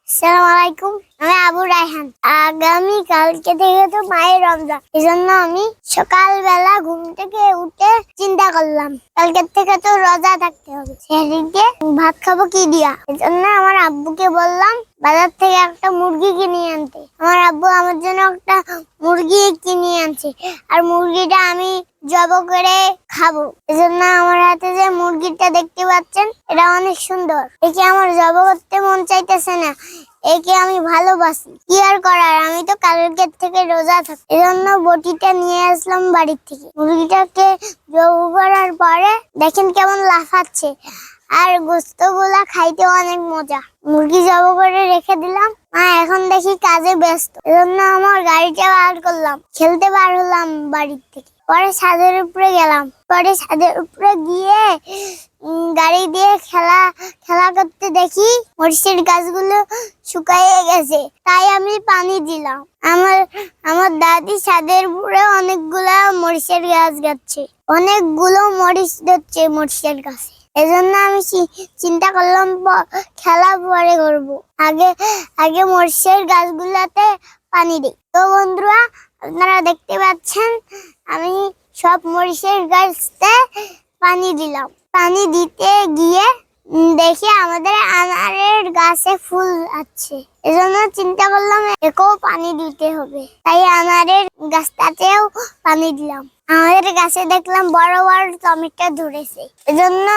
আসসালামু আলাইকুম। আমি আবু রায়হান। আগামী কালকে থেকে তো মায়ের রমজান, এজন্য আমি সকালবেলা ঘুম থেকে উঠে চিন্তা করলাম কালকে থেকে তো রোজা থাকতে হবে, সেদিকে ভাত খাবো কি দিয়া। এজন্য আমার আব্বুকে বললাম বাজার থেকে একটা মুরগি কিনে আনতে। আমার আব্বু আমার জন্য একটা মুরগি কিনে আনছে, আর মুরগিটা আমি জব করে খাবো। এজন্য আমার হাতে যে মুরগিটা দেখতে পাচ্ছেন, এটা অনেক সুন্দর। একে আমার জব করতে মন চাইতেছে না, একে আমি ভালোবাসি। কি আর করার, আমি তো কালকে থেকে রোজা থাকি। এজন্য বটিটা নিয়ে আসলাম বাড়ির থেকে। মুরগিটাকে জব করার পরে দেখেন কেমন লাফাচ্ছে, আর গোস্তগুলা খাইতে অনেক মজা। মুরগি জব করে রেখে দিলাম। এখন দেখি কাজে ব্যস্ত, এজন্য আমার গাড়িটা বার করলাম, খেলতে বার হলাম বাড়ির থেকে। পরে ছাদের উপরে গেলাম। পরে ছাদের উপরে গিয়ে গাড়ি দিয়ে খেলা করতে দেখি মরিচের গাছগুলো শুকাইয়ে গেছে, তাই আমি পানি দিলাম। আমার দাদি ছাদের উপরে অনেকগুলা মরিচের গাছ গাচ্ছে, অনেকগুলো মরিচ ধরছে মরিচের গাছে। এজন্য আমি চিন্তা করলাম খেলা পরে করবো, আগে মরিচের গাছগুলাতে পানি দিই। তো বন্ধুরা, আপনারা দেখতে পাচ্ছেন আমি সব মরিচের গাছতে পানি দিলাম। পানি দিতে গিয়ে দেখি আমাদের আনারের গাছে ফুল আছে, এজন্য চিন্তা করলাম একেও পানি দিতে হবে, তাই আনারের গাছটাতেও পানি দিলাম। আমাদের গাছে দেখলাম বড় বড় টমেটো ধরেছে, এজন্য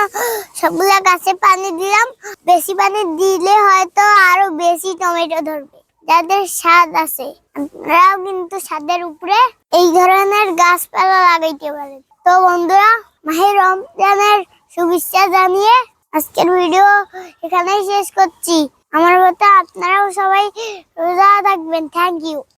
সবগুলা গাছে পানি দিলাম। বেশি পানি দিলে হয়তো আরো বেশি টমেটো ধরবে। যাদের স্বাদ আছে, আপনারাও কিন্তু ছাদের উপরে এই ধরনের গাছপালা লাগাইতে পারেন। তো বন্ধুরা, মাহে রমজানের শুভেচ্ছা জানিয়ে আজকের ভিডিও এখানেই শেষ করছি। আমার মতো আপনারাও সবাই রোজা থাকবেন। Thank you.